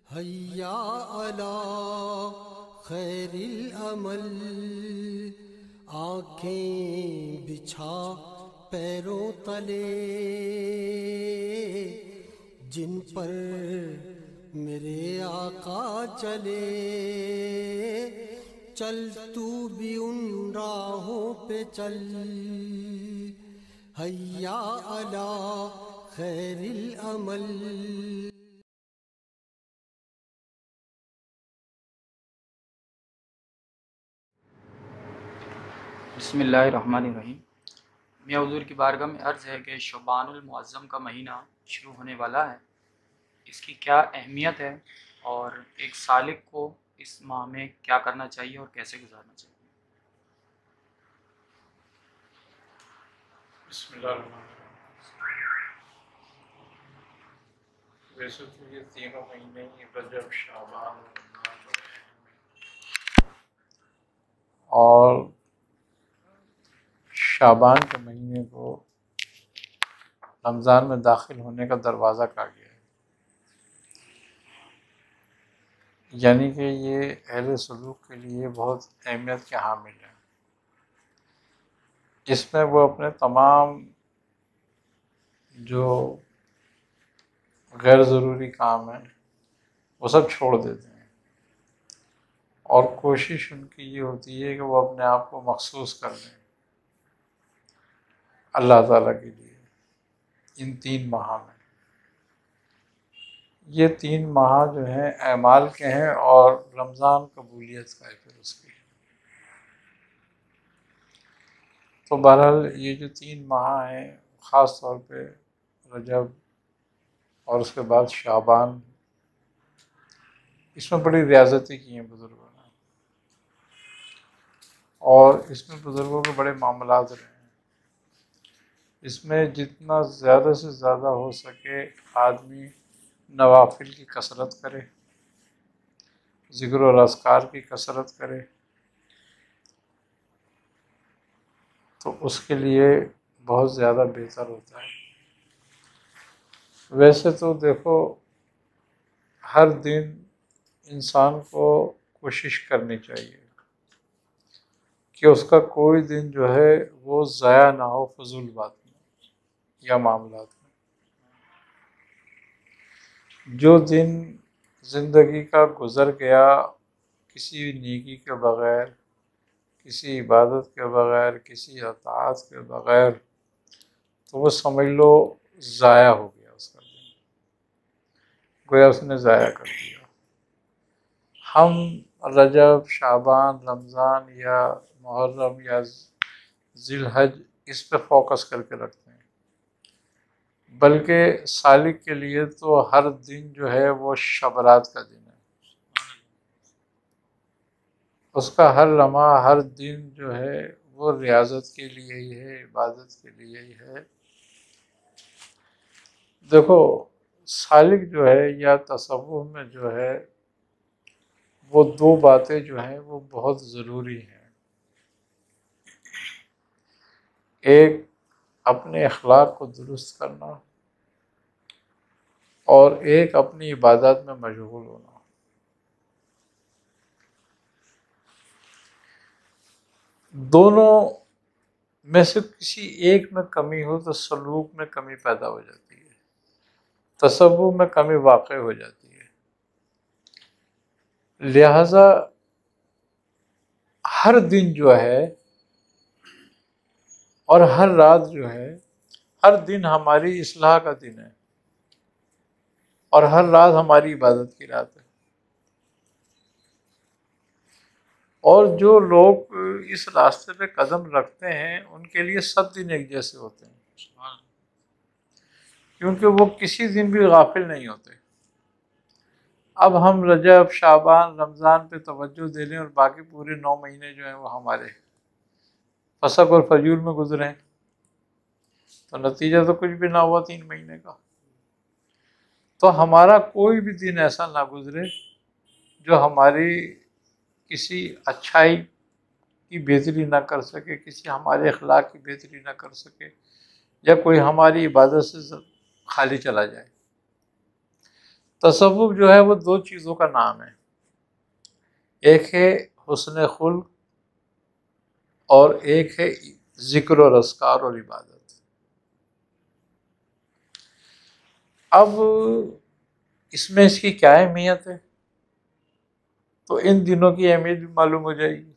حیا علی خیر العمل، آنکھیں بچھا پیروں تلے، جن پر میرے آقا چلے، چل تو بھی ان راہوں پہ چل، حیا علی خیر العمل۔ بسم اللہ الرحمن الرحیم۔ میاں حضور کی بارگاہ میں عرض ہے کہ شعبان المعظم کا مہینہ شروع ہونے والا ہے، اس کی کیا اہمیت ہے اور ایک سالک کو اس ماہ میں کیا کرنا چاہیے اور کیسے گزارنا چاہیے؟ بسم اللہ الرحمن الرحیم۔ ویسے تو یہ تینوں مہینے ہی رجب، شعبان اور رمضان ہیں، اور شعبان کے مہینے کو رمضان میں داخل ہونے کا دروازہ کہا گیا ہے، یعنی کہ یہ اہل سلوک کے لیے بہت اہمیت کے حامل ہے۔ اس میں وہ اپنے تمام جو غیر ضروری کام ہیں وہ سب چھوڑ دیتے ہیں، اور کوشش ان کی یہ ہوتی ہے کہ وہ اپنے آپ کو مخصوص کر لیں اللہ تعالیٰ کے لیے ان 3 ماہ میں۔ یہ 3 ماہ جو ہیں اعمال کے ہیں، اور رمضان قبولیت کا ہے پھر اس کی۔ تو بہرحال یہ جو 3 ماہ ہیں، خاص طور پہ رجب اور اس کے بعد شعبان، اس میں بڑی ریاضتیں کی ہیں بزرگوں نے، اور اس میں بزرگوں کے بڑے معاملات رہے ہیں۔ اس میں جتنا زیادہ سے زیادہ ہو سکے آدمی نوافل کی کثرت کرے، ذکر و اذکار کی کثرت کرے، تو اس کے لیے بہت زیادہ بہتر ہوتا ہے۔ ویسے تو دیکھو، ہر دن انسان کو کوشش کرنی چاہیے کہ اس کا کوئی دن جو ہے وہ ضائع نہ ہو فضول بات میں یا معاملات میں۔ جو دن زندگی کا گزر گیا کسی نیکی کے بغیر، کسی عبادت کے بغیر، کسی اطاعت کے بغیر، تو وہ سمجھ لو ضائع ہو گیا، اس کا دن گویا اس نے ضائع کر دیا۔ ہم رجب، شعبان، رمضان یا محرم یا ذی الحج اس پہ فوکس کر کے رکھتے ہیں، بلکہ سالک کے لیے تو ہر دن جو ہے وہ شبرات کا دن ہے۔ اس کا ہر لمحہ، ہر دن جو ہے وہ ریاضت کے لیے ہی ہے، عبادت کے لیے ہی ہے۔ دیکھو، سالک جو ہے یا تصوف میں جو ہے وہ 2 باتیں جو ہیں وہ بہت ضروری ہیں۔ ایک اپنے اخلاق کو درست کرنا، اور ایک اپنی عبادات میں مشغول ہونا۔ دونوں میں سے کسی ایک میں کمی ہو تو سلوک میں کمی پیدا ہو جاتی ہے، تصوف میں کمی واقع ہو جاتی ہے۔ لہذا ہر دن جو ہے اور ہر رات جو ہے، ہر دن ہماری اصلاح کا دن ہے، اور ہر رات ہماری عبادت کی رات ہے۔ اور جو لوگ اس راستے پہ قدم رکھتے ہیں ان کے لیے سب دن ایک جیسے ہوتے ہیں، کیونکہ وہ کسی دن بھی غافل نہیں ہوتے۔ اب ہم رجب، شعبان، رمضان پہ توجہ دے لیں اور باقی پورے 9 مہینے جو ہیں وہ ہمارے فسق اور فجور میں گزریں، تو نتیجہ تو کچھ بھی نہ ہوا 3 مہینے کا۔ تو ہمارا کوئی بھی دن ایسا نہ گزرے جو ہماری کسی اچھائی کی بہتری نہ کر سکے، کسی ہمارے اخلاق کی بہتری نہ کر سکے، یا کوئی ہماری عبادت سے خالی چلا جائے۔ تصوف جو ہے وہ دو چیزوں کا نام ہے، ایک ہے حسن خلق اور ایک ہے ذکر اور اذکار اور عبادت۔ اب اس میں اس کی کیا اہمیت ہے، تو ان دنوں کی اہمیت بھی معلوم ہو جائے گی۔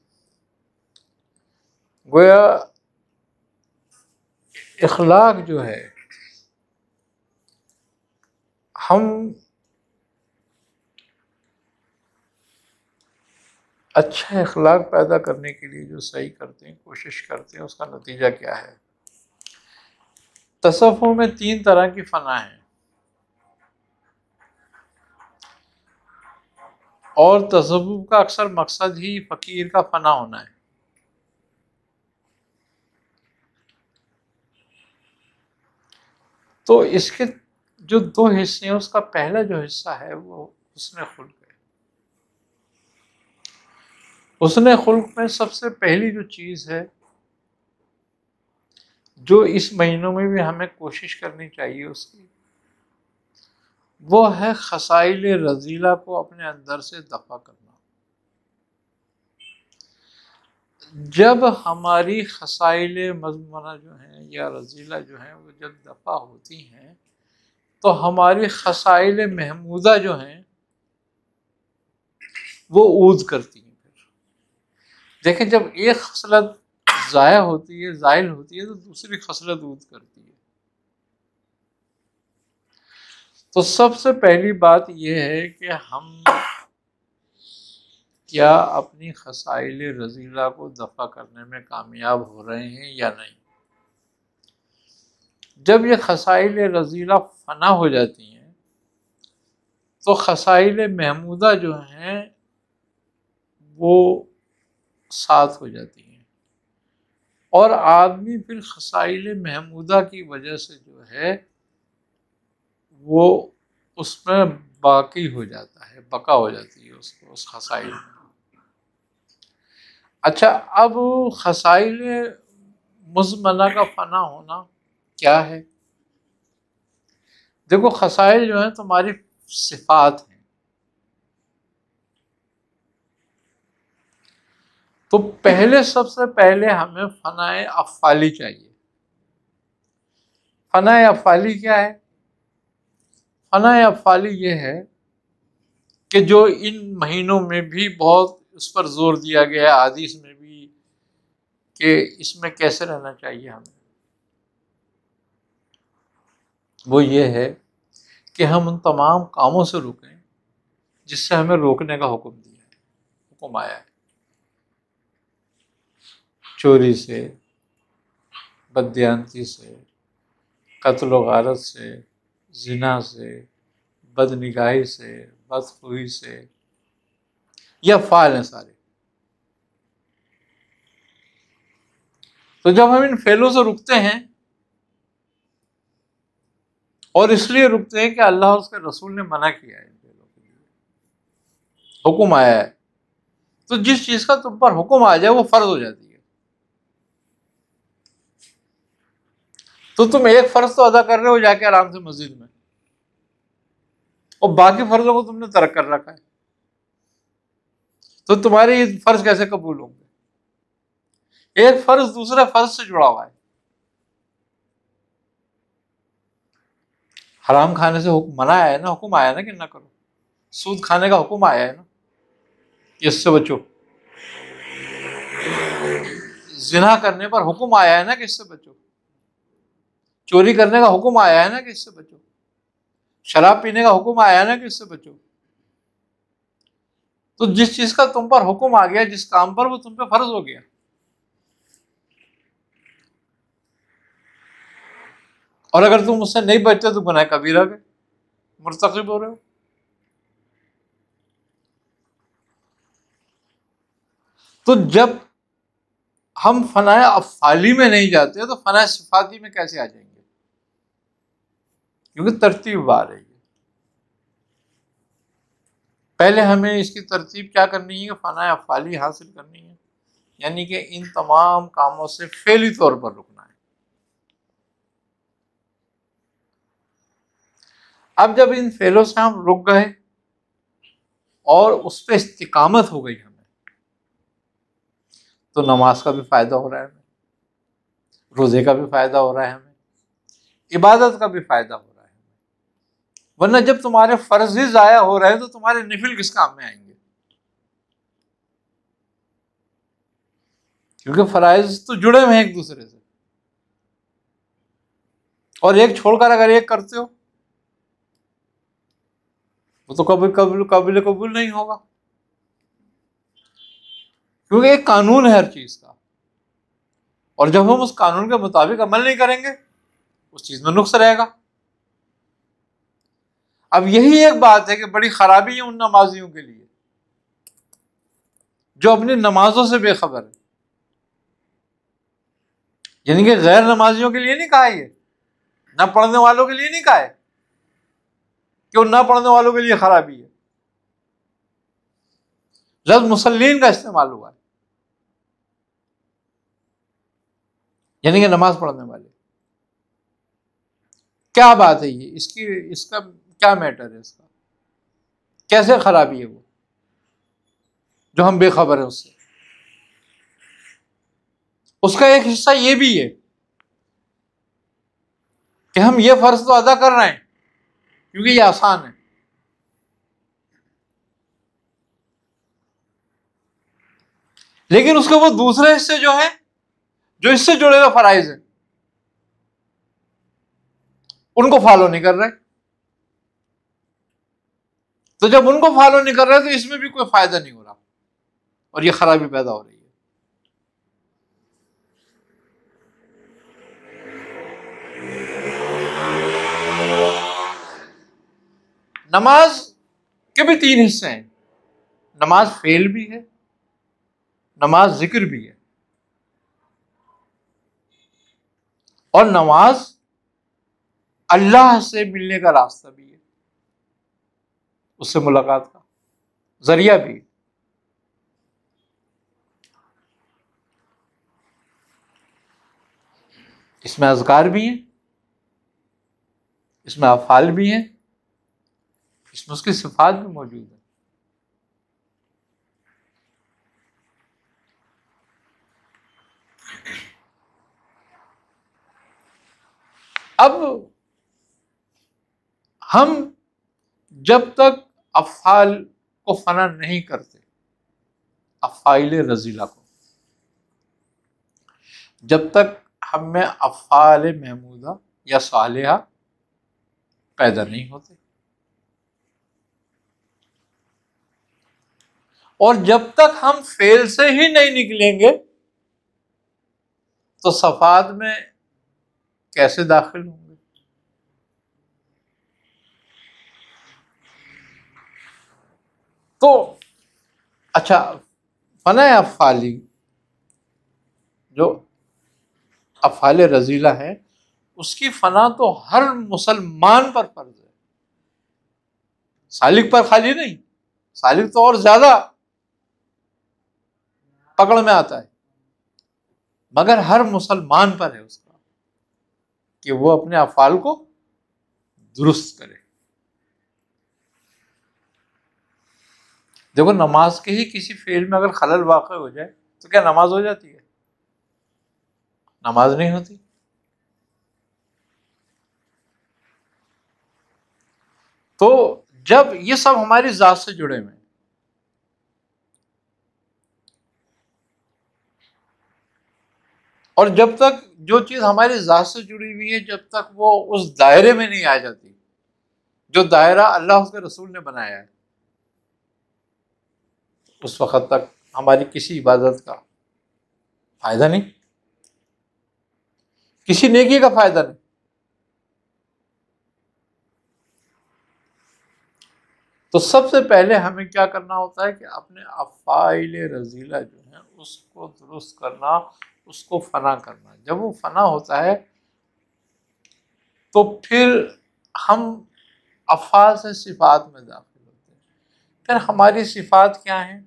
گویا اخلاق جو ہے، ہم اچھا اخلاق پیدا کرنے کے لیے جو صحیح کرتے ہیں، کوشش کرتے ہیں، اس کا نتیجہ کیا ہے؟ تصوف میں 3 طرح کی فنا ہیں، اور تصوف کا اکثر مقصد ہی فقیر کا فنا ہونا ہے۔ تو اس کے جو 2 حصے ہیں، اس کا پہلا جو حصہ ہے وہ حسن خلق ہے۔ حسن خلق میں سب سے پہلی جو چیز ہے، جو اس مہینوں میں بھی ہمیں کوشش کرنی چاہیے اس کی، وہ ہے خصائل رذیلہ کو اپنے اندر سے دفع کرنا۔ جب ہماری خصائل مذمومہ جو ہیں یا رذیلہ جو ہیں وہ جب دفع ہوتی ہیں، تو ہماری خصائل محمودہ جو ہیں وہ عود کرتی ہیں۔ پھر دیکھیں، جب ایک خصلت ضائع ہوتی ہے، زائل ہوتی ہے، تو دوسری خصلت عود کرتی ہے۔ تو سب سے پہلی بات یہ ہے کہ ہم کیا اپنی خصائل رذیلہ کو دفع کرنے میں کامیاب ہو رہے ہیں یا نہیں۔ جب یہ خصائل رذیلہ فنا ہو جاتی ہیں تو خصائل محمودہ جو ہیں وہ ساتھ ہو جاتی ہیں، اور آدمی پھر خصائل محمودہ کی وجہ سے جو ہے وہ اس میں باقی ہو جاتا ہے، بقا ہو جاتی ہے اس کو، اس خصائل میں۔ اچھا، اب خصائل مزمنہ کا فنا ہونا کیا ہے؟ دیکھو، خصائل جو ہیں تمہاری صفات ہیں، تو سب سے پہلے ہمیں فنائے افعالی چاہیے۔ فنائے افعالی کیا ہے؟ فنائے افعالی یہ ہے کہ جو ان مہینوں میں بھی بہت اس پر زور دیا گیا ہے، حدیث میں بھی، کہ اس میں کیسے رہنا چاہیے ہمیں، وہ یہ ہے کہ ہم ان تمام کاموں سے رکیں جس سے ہمیں روکنے کا حکم دیا ہے، حکم آیا ہے۔ چوری سے، بددیانتی سے، قتل و غارت سے، زنا سے، بد نگاہی سے، بدخوئی سے، یہ افعال ہیں سارے۔ تو جب ہم ان فعلوں سے رکتے ہیں، اور اس لیے رکتے ہیں کہ اللہ اور اس کے رسول نے منع کیا ہے، ان فعلوں کے لیے حکم آیا ہے، تو جس چیز کا تم پر حکم آ جائے وہ فرض ہو جاتی ہے۔ تو تم ایک فرض تو ادا کر رہے ہو جا کے آرام سے مسجد میں، اور باقی فرضوں کو تم نے ترک کر رکھا ہے، تو تمہارے یہ فرض کیسے قبول ہوں گے؟ ایک فرض دوسرے فرض سے جڑا ہوا ہے۔ حرام کھانے سے منع آیا ہے نا، حکم آیا ہے نا کہ نہ کرو۔ سود کھانے کا حکم آیا ہے نا، اس سے بچو۔ زنا کرنے پر حکم آیا ہے نا کہ اس سے بچو۔ چوری کرنے کا حکم آیا ہے نا کہ اس سے بچو۔ شراب پینے کا حکم آیا ہے نا کہ اس سے بچو۔ تو جس چیز کا تم پر حکم آ گیا، جس کام پر، وہ تم پہ فرض ہو گیا۔ اور اگر تم اس سے نہیں بچتے تو گناہ کبیرہ کے مرتکب ہو رہے ہو۔ تو جب ہم فنائے افعالی میں نہیں جاتے تو فنائے صفاتی میں کیسے آ جائیں گے؟ کیونکہ ترتیب بار ہے۔ پہلے ہمیں اس کی ترتیب کیا کرنی ہے؟ فنائے افعالی حاصل کرنی ہے، یعنی کہ ان تمام کاموں سے فعلی طور پر رکنا ہے۔ اب جب ان فعلوں سے ہم رک گئے اور اس پہ استقامت ہو گئی ہمیں، تو نماز کا بھی فائدہ ہو رہا ہے ہمیں، روزے کا بھی فائدہ ہو رہا ہے ہمیں، عبادت کا بھی فائدہ ہو رہا ہے ہمیں۔ ورنہ جب تمہارے فرض ہی ضائع ہو رہے ہیں تو تمہارے نفل کس کام میں آئیں گے؟ کیونکہ فرائض تو جڑے ہوئے ہیں ایک دوسرے سے، اور ایک چھوڑ کر اگر ایک کرتے ہو وہ تو کبھی قابل قبول نہیں ہوگا، کیونکہ ایک قانون ہے ہر چیز کا، اور جب ہم اس قانون کے مطابق عمل نہیں کریں گے اس چیز میں نقص رہے گا۔ اب یہی ایک بات ہے کہ بڑی خرابی ہے ان نمازیوں کے لیے جو اپنی نمازوں سے بے خبر ہے۔ یعنی کہ غیر نمازیوں کے لیے نہیں کہا، یہ نہ پڑھنے والوں کے لیے نہیں کہا ہے کہ وہ نہ پڑھنے والوں کے لیے خرابی ہے، لفظ مسلین کا استعمال ہوا ہے، یعنی کہ نماز پڑھنے والے۔ کیا بات ہے یہ؟ اس کا کیا میٹر ہے؟ اس کا کیسے خرابی ہے وہ جو ہم بے خبر ہیں اس سے؟ اس کا ایک حصہ یہ بھی ہے کہ ہم یہ فرض تو ادا کر رہے ہیں کیونکہ یہ آسان ہے، لیکن اس کے وہ دوسرے حصے جو ہیں جو اس سے جڑے ہوئے فرائض ہیں ان کو فالو نہیں کر رہے۔ تو جب ان کو فالو نہیں کر رہے تو اس میں بھی کوئی فائدہ نہیں ہو رہا اور یہ خرابی پیدا ہو رہی ہے۔ نماز کے بھی 3 حصے ہیں، نماز فعل بھی ہے، نماز ذکر بھی ہے، اور نماز اللہ سے ملنے کا راستہ بھی ہے، اس سے ملاقات کا ذریعہ بھی ہے۔ اس میں اذکار بھی ہیں، اس میں افعال بھی ہیں، اس میں اس کی صفات بھی موجود ہیں۔ اب ہم جب تک افعال کو فنا نہیں کرتے، افعال رذیلہ کو، جب تک ہم میں افعال محمودہ یا صالحہ پیدا نہیں ہوتے، اور جب تک ہم فعل سے ہی نہیں نکلیں گے تو صفات میں کیسے داخل ہوں گے؟ تو اچھا، فنا افعالی جو افعال رذیلہ ہے اس کی فنا تو ہر مسلمان پر فرض ہے، سالک پر خالی نہیں، سالک تو اور زیادہ پکڑ میں آتا ہے، مگر ہر مسلمان پر ہے اس کا کہ وہ اپنے افعال کو درست کرے۔ دیکھو، نماز کے ہی کسی فعل میں اگر خلل واقع ہو جائے تو کیا نماز ہو جاتی ہے؟ نماز نہیں ہوتی۔ تو جب یہ سب ہماری ذات سے جڑے ہوئے ہیں، اور جب تک جو چیز ہماری ذات سے جڑی ہوئی ہے جب تک وہ اس دائرے میں نہیں آ جاتی جو دائرہ اللہ اس کے رسول نے بنایا ہے، اس وقت تک ہماری کسی عبادت کا فائدہ نہیں، کسی نیکی کا فائدہ نہیں۔ تو سب سے پہلے ہمیں کیا کرنا ہوتا ہے کہ اپنے افعال رذیلہ جو ہیں اس کو درست کرنا، اس کو فنا کرنا۔ جب وہ فنا ہوتا ہے تو پھر ہم افعال سے صفات میں داخل ہوتے ہیں۔ پھر ہماری صفات کیا ہیں؟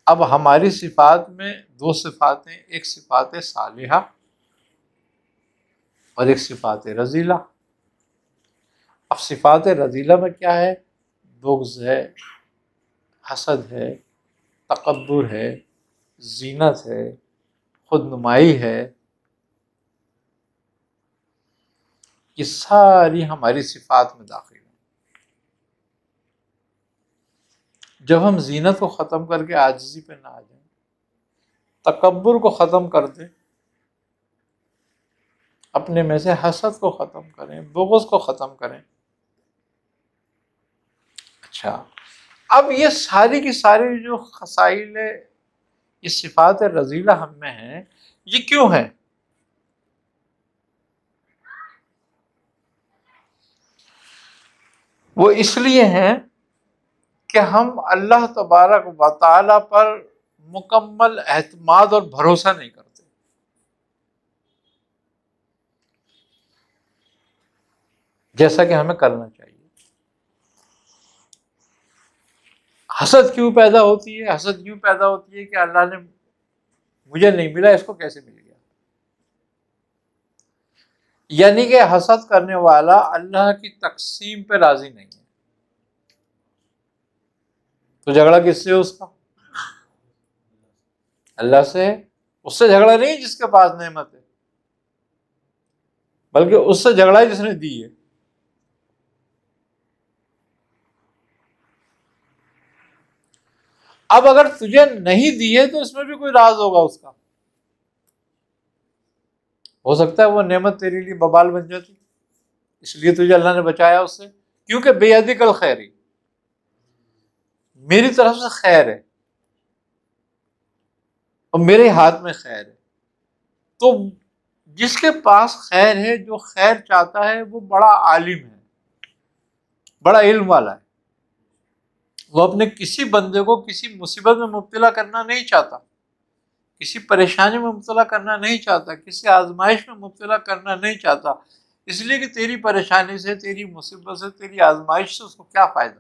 اب ہماری صفات میں 2 صفاتیں، ایک صفات صالحہ اور ایک صفات رذیلہ۔ اب صفات رذیلہ میں کیا ہے؟ بغض ہے، حسد ہے، تکبر ہے، زینت ہے، خود نمائی ہے، یہ ساری ہماری صفات میں داخل ہیں۔ جب ہم زینت کو ختم کر کے عاجزی پہ نہ آ جائیں، تکبر کو ختم کر دیں، اپنے میں سے حسد کو ختم کریں، بغض کو ختم کریں، اچھا اب یہ ساری کی ساری جو خصائل یہ صفات رذیلہ ہم میں ہیں، یہ کیوں ہیں؟ وہ اس لیے ہیں کہ ہم اللہ تبارک و تعالی پر مکمل اعتماد اور بھروسہ نہیں کرتے۔ جیسا کہ ہمیں کرنا چاہیے۔ حسد کیوں پیدا ہوتی ہے؟ حسد کیوں پیدا ہوتی ہے کہ اللہ نے مجھے نہیں ملا، اس کو کیسے مل گیا؟ یعنی کہ حسد کرنے والا اللہ کی تقسیم پہ راضی نہیں ہے۔ تو جھگڑا کس سے ہے اس کا؟ اللہ سے ہے۔ اس سے جھگڑا نہیں جس کے پاس نعمت ہے، بلکہ اس سے جھگڑا ہے جس نے دی ہے۔ اب اگر تجھے نہیں دی ہے تو اس میں بھی کوئی راز ہوگا اس کا، ہو سکتا ہے وہ نعمت تیرے لیے ببال بن جاتی، اس لیے تجھے اللہ نے بچایا اس سے، کیونکہ بیدک الخیر، میری طرف سے خیر ہے اور میرے ہاتھ میں خیر ہے۔ تو جس کے پاس خیر ہے، جو خیر چاہتا ہے، وہ بڑا عالم ہے، بڑا علم والا ہے۔ وہ اپنے کسی بندے کو کسی مصیبت میں مبتلا کرنا نہیں چاہتا، کسی پریشانی میں مبتلا کرنا نہیں چاہتا، کسی آزمائش میں مبتلا کرنا نہیں چاہتا، اس لیے کہ تیری پریشانی سے، تیری مصیبت سے، تیری آزمائش سے اس کو کیا فائدہ؟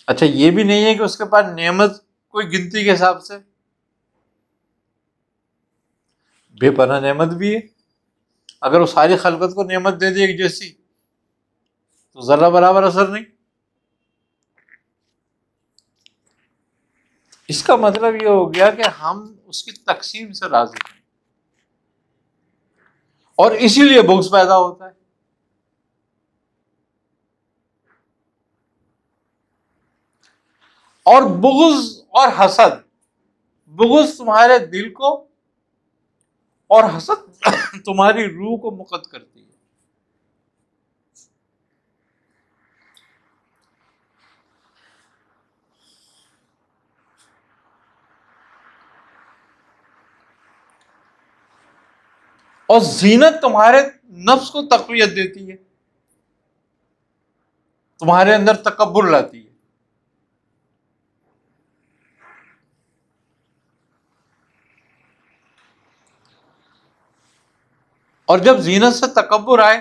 اچھا یہ بھی نہیں ہے کہ اس کے پاس نعمت کوئی گنتی کے حساب سے، بے پناہ نعمت بھی ہے۔ اگر وہ ساری خلقت کو نعمت دے دے ایک جیسی تو ذرہ برابر اثر نہیں۔ اس کا مطلب یہ ہو گیا کہ ہم اس کی تقسیم سے راضی ہیں، اور اسی لیے بغض پیدا ہوتا ہے۔ اور بغض اور حسد، بغض تمہارے دل کو اور حسد تمہاری روح کو مقد کرتی ہے۔ اور زینت تمہارے نفس کو تقویت دیتی ہے، تمہارے اندر تکبر لاتی ہے۔ اور جب زینت سے تکبر آئے،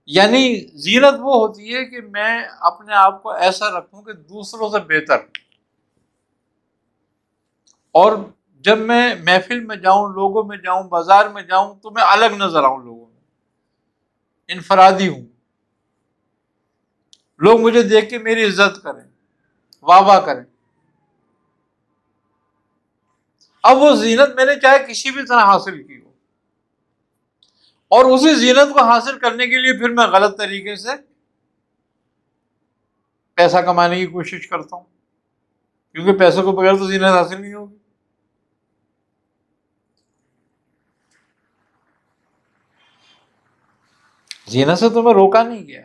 یعنی زینت وہ ہوتی ہے کہ میں اپنے آپ کو ایسا رکھوں کہ دوسروں سے بہتر، اور جب میں محفل میں جاؤں، لوگوں میں جاؤں، بازار میں جاؤں تو میں الگ نظر آؤں، لوگوں میں انفرادی ہوں، لوگ مجھے دیکھ کے میری عزت کریں، واہ واہ کریں۔ اب وہ زینت میں نے چاہے کسی بھی طرح حاصل کی ہو، اور اسی زینت کو حاصل کرنے کے لیے پھر میں غلط طریقے سے پیسہ کمانے کی کوشش کرتا ہوں، کیونکہ پیسوں کو بغیر تو زینت حاصل نہیں ہوگی۔ زینت سے تمہیں روکا نہیں گیا،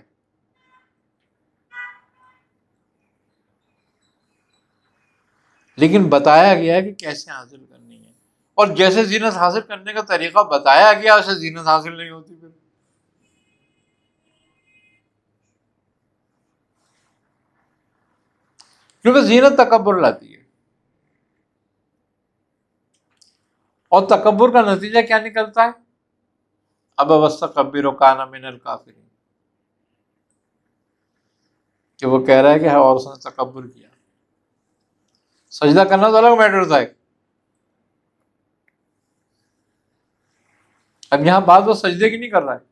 لیکن بتایا گیا ہے کہ کیسے حاصل کرنی ہے، اور جیسے زینت حاصل کرنے کا طریقہ بتایا گیا اسے زینت حاصل نہیں ہوتی پھر۔ کیونکہ زینت تکبر لاتی ہے، اور تکبر کا نتیجہ کیا نکلتا ہے؟ اب واستکبر کان من الکافرین، کہ وہ کہہ رہا ہے کہ اور اس نے تکبر کیا۔ سجدہ کرنا تو الگ میٹر تھا، اب یہاں بات وہ سجدے کی نہیں کر رہا ہے،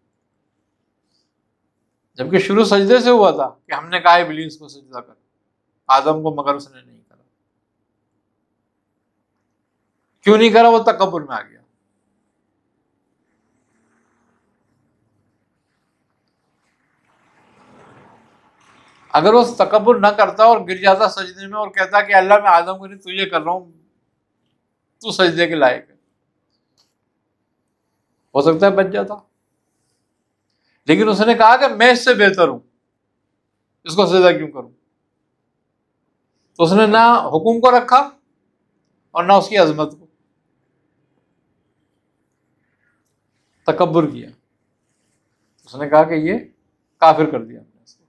جبکہ شروع سجدے سے ہوا تھا کہ ہم نے کہا ابلیس کو سجدہ کر، آدم کو، مگر اس نے نہیں کرا۔ کیوں نہیں کرا؟ وہ تکبر میں آ گیا۔ اگر وہ تکبر نہ کرتا اور گر جاتا سجدے میں اور کہتا کہ اللہ میں آدم کو نہیں تجھے کر رہا ہوں، تو سجدے کے لائق ہے، ہو سکتا ہے بچ جاتا، لیکن اس نے کہا کہ میں اس سے بہتر ہوں، اس کو سجدہ کیوں کروں؟ تو اس نے نہ حکم کو رکھا اور نہ اس کی عظمت کو، تکبر کیا۔ اس نے کہا کہ یہ کافر کر دیا ہم نے اس کو۔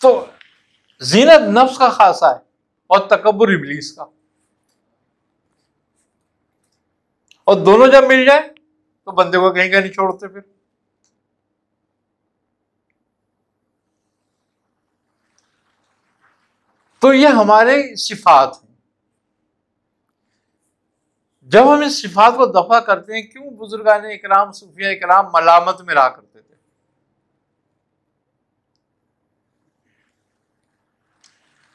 تو زینت نفس کا خاصہ ہے اور تکبر ابلیس کا، اور دونوں جب مل جائیں تو بندے کو کہیں نہیں چھوڑتے پھر۔ تو یہ ہمارے صفات ہیں۔ جب ہم اس صفات کو دفع کرتے ہیں، کیوں بزرگان اکرام، صوفیاء اکرام ملامت میں رہا کرتے تھے؟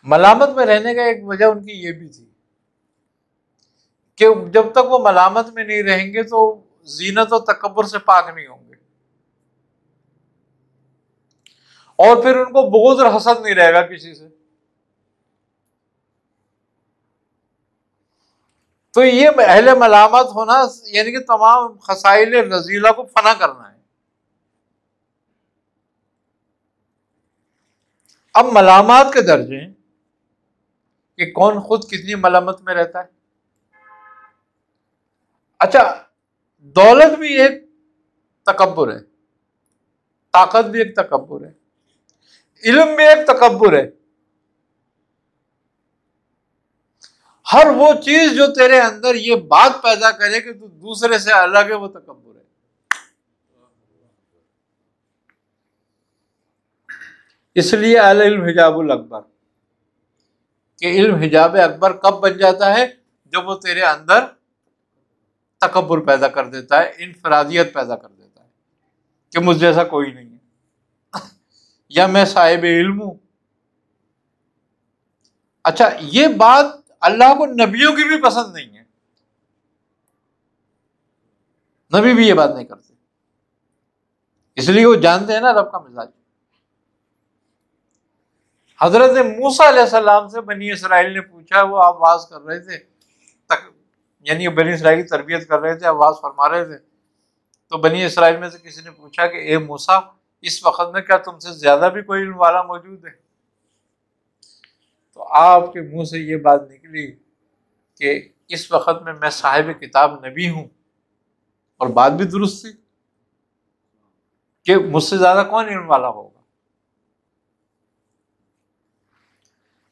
ملامت میں رہنے کا ایک وجہ ان کی یہ بھی تھی کہ جب تک وہ ملامت میں نہیں رہیں گے تو زینت و تکبر سے پاک نہیں ہوں گے، اور پھر ان کو بغض اور حسد نہیں رہے گا کسی سے۔ تو یہ اہل ملامت ہونا یعنی کہ تمام خصائل رذیلہ کو فنا کرنا ہے۔ اب ملامات کے درجے ہیں کہ کون خود کتنی ملامت میں رہتا ہے۔ اچھا، دولت بھی ایک تکبر ہے، طاقت بھی ایک تکبر ہے، علم بھی ایک تکبر ہے۔ ہر وہ چیز جو تیرے اندر یہ بات پیدا کرے کہ تو دوسرے سے الگ ہے، وہ تکبر ہے۔ اس لیے العلم حجاب الاکبر، کہ علم حجاب اکبر کب بن جاتا ہے؟ جب وہ تیرے اندر تکبر پیدا کر دیتا ہے، انفرادیت پیدا کر دیتا ہے کہ مجھ جیسا کوئی نہیں ہے، یا میں صاحب علم ہوں۔ اچھا، یہ بات اللہ کو نبیوں کی بھی پسند نہیں ہے، نبی بھی یہ بات نہیں کرتے، اس لیے وہ جانتے ہیں نا رب کا مزاج۔ حضرت موسیٰ علیہ السلام سے بنی اسرائیل نے پوچھا، وہ آواز کر رہے تھے، یعنی بنی اسرائیل کی تربیت کر رہے تھے، آواز فرما رہے تھے، تو بنی اسرائیل میں سے کسی نے پوچھا کہ اے موسیٰ، اس وقت میں کیا تم سے زیادہ بھی کوئی علم والا موجود ہے؟ تو آپ کے منہ سے یہ بات نکلی کہ اس وقت میں صاحب کتاب نبی ہوں، اور بات بھی درست تھی کہ مجھ سے زیادہ کون علم والا ہوگا۔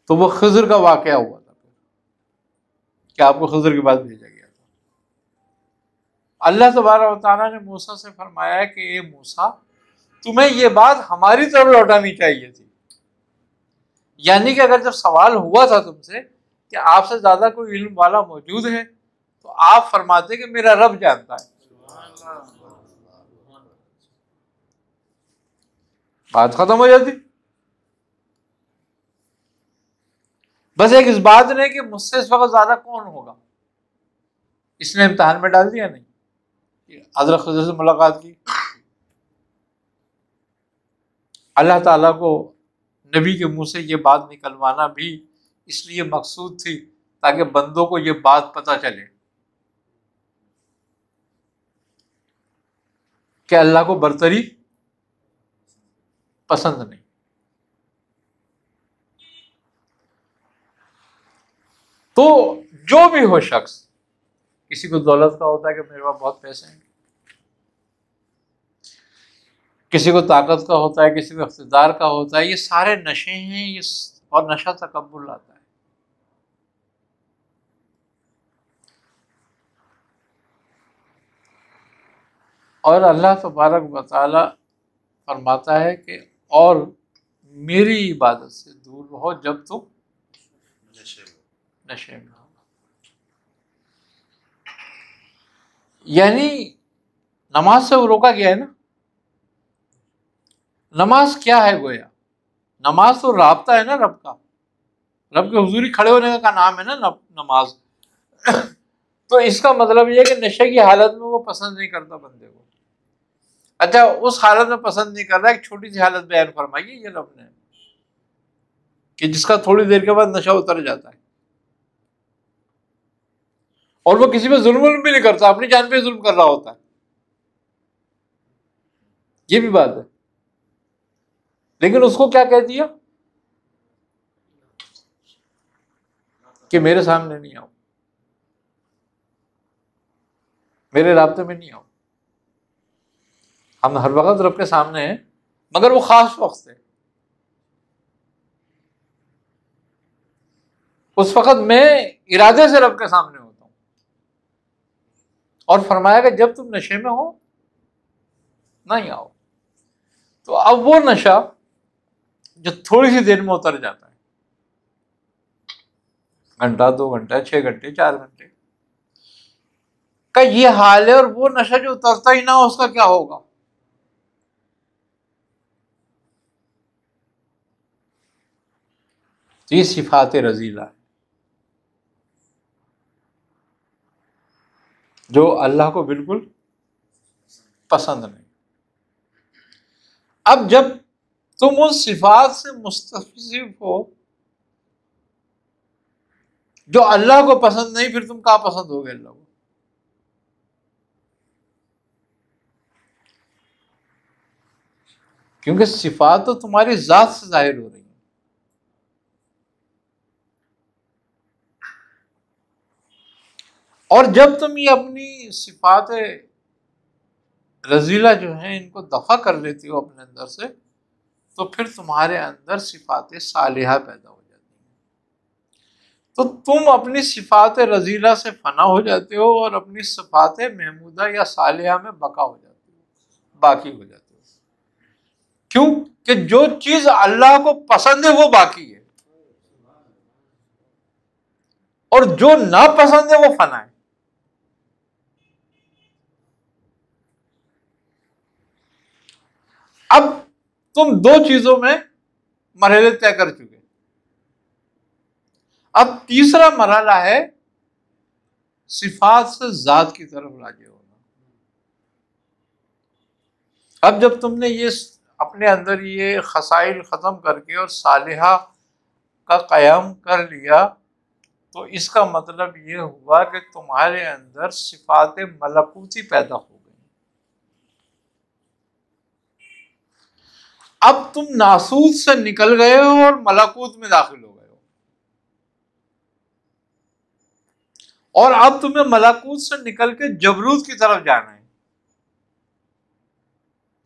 تو وہ خضر کا واقعہ ہوا تھا کہ آپ کو خضر کے بعد بھیجا گیا تھا۔ اللہ تبارک و تعالیٰ نے موسیٰ سے فرمایا ہے کہ اے موسیٰ، تمہیں یہ بات ہماری طرف لوٹانی چاہیے تھی، یعنی کہ اگر جب سوال ہوا تھا تم سے کہ آپ سے زیادہ کوئی علم والا موجود ہے، تو آپ فرماتے کہ میرا رب جانتا ہے، بات ختم ہو جاتی۔ بس ایک اس بات نے کہ مجھ سے اس وقت زیادہ کون ہوگا، اس نے امتحان میں ڈال دیا نہیں۔ حضرت خضر سے ملاقات کی، اللہ تعالیٰ کو نبی کے منہ سے یہ بات نکلوانا بھی اس لیے مقصود تھی تاکہ بندوں کو یہ بات پتہ چلے کہ اللہ کو برتری پسند نہیں۔ تو جو بھی ہو شخص، کسی کو دولت کا ہوتا ہے کہ میرے پاس بہت پیسے ہیں، کسی کو طاقت کا ہوتا ہے، کسی کو اقتدار کا ہوتا ہے، یہ سارے نشے ہیں، یہ اور نشہ تکبر لاتا ہے۔ اور اللہ تبارک و تعالی فرماتا ہے کہ اور میری عبادت سے دور رہو جب تم نشے میں ہو۔ یعنی نماز سے وہ روکا گیا ہے نا. نماز کیا ہے گویا؟ نماز تو رابطہ ہے نا رب کا، رب کے حضوری کھڑے ہونے کا نام ہے نا نماز. تو اس کا مطلب یہ ہے کہ نشے کی حالت میں وہ پسند نہیں کرتا بندے کو. اچھا اس حالت میں پسند نہیں کر رہا، ایک چھوٹی سی حالت بیان فرمائیے یہ رب نے، کہ جس کا تھوڑی دیر کے بعد نشہ اتر جاتا ہے اور وہ کسی پہ ظلم بھی نہیں کرتا، اپنی جان پہ ظلم کر رہا ہوتا ہے. یہ بھی بات ہے. لیکن اس کو کیا کہہ دیا کہ میرے سامنے نہیں آؤ، میرے رابطے میں نہیں آؤ. ہم ہر وقت رب کے سامنے ہیں، مگر وہ خاص وقت ہے. اس وقت میں ارادے سے رب کے سامنے ہوتا ہوں. اور فرمایا کہ جب تم نشے میں ہو نہیں آؤ. تو اب وہ نشہ جو تھوڑی سی دیر میں اتر جاتا ہے، گھنٹہ 2 گھنٹہ 6 گھنٹے 4 گھنٹے کا یہ حال ہے، اور وہ نشہ جو اترتا ہی نہ ہو اس کا کیا ہوگا؟ تو یہ صفات رذیلہ ہے جو اللہ کو بالکل پسند نہیں. اب جب تم ان صفات سے متصف ہو جو اللہ کو پسند نہیں، پھر تم کہاں پسند ہو گے اللہ کو؟ کیونکہ صفات تو تمہاری ذات سے ظاہر ہو رہی ہیں. اور جب تم یہ اپنی صفات رذیلہ جو ہیں ان کو دفع کر لیتی ہو اپنے اندر سے، تو پھر تمہارے اندر صفات صالحہ پیدا ہو جاتی ہیں. تو تم اپنی صفات رذیلہ سے فنا ہو جاتے ہو اور اپنی صفات محمودہ یا صالحہ میں بقا ہو جاتے ہو، باقی ہو جاتے ہو. کیوں کہ جو چیز اللہ کو پسند ہے وہ باقی ہے، اور جو ناپسند ہے وہ فنا ہے. اب تم 2 چیزوں میں مرحلے طے کر چکے، اب تیسرا مرحلہ ہے صفات سے ذات کی طرف راجع ہونا. اب جب تم نے یہ اپنے اندر یہ خصائل ختم کر کے اور صالحہ کا قیام کر لیا، تو اس کا مطلب یہ ہوا کہ تمہارے اندر صفات ملکوتی پیدا ہو گئی. اب تم ناسوت سے نکل گئے ہو اور ملکوت میں داخل ہو گئے ہو، اور اب تمہیں ملکوت سے نکل کے جبروت کی طرف جانا ہے.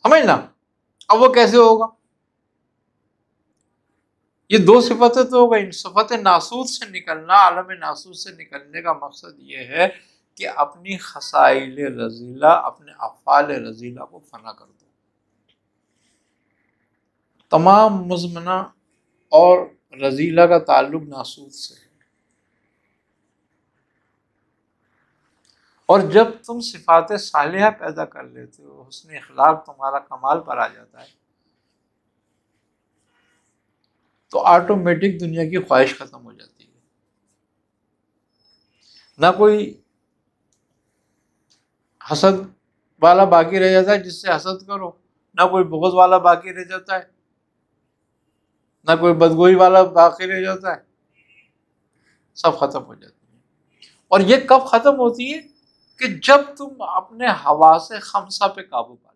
سمجھنا؟ اب وہ کیسے ہوگا؟ یہ 2 صفتیں تو ہو گئی. صفت ناسوت سے نکلنا، عالم ناسوت سے نکلنے کا مقصد یہ ہے کہ اپنی خصائل رذیلہ، اپنے افعال رذیلہ کو فنا کر دو. تمام مزمنہ اور رذیلہ کا تعلق ناسوت سے ہے. اور جب تم صفات صالحہ پیدا کر لیتے ہو، حسن اخلاق تمہارا کمال پر آ جاتا ہے، تو آٹومیٹک دنیا کی خواہش ختم ہو جاتی ہے. نہ کوئی حسد والا باقی رہ جاتا ہے جس سے حسد کرو، نہ کوئی بغض والا باقی رہ جاتا ہے، نہ کوئی بدگوئی والا باقی رہ جاتا ہے. سب ختم ہو جاتی ہے. اور یہ کب ختم ہوتی ہے؟ کہ جب تم اپنے حواس خمسہ پہ قابو پا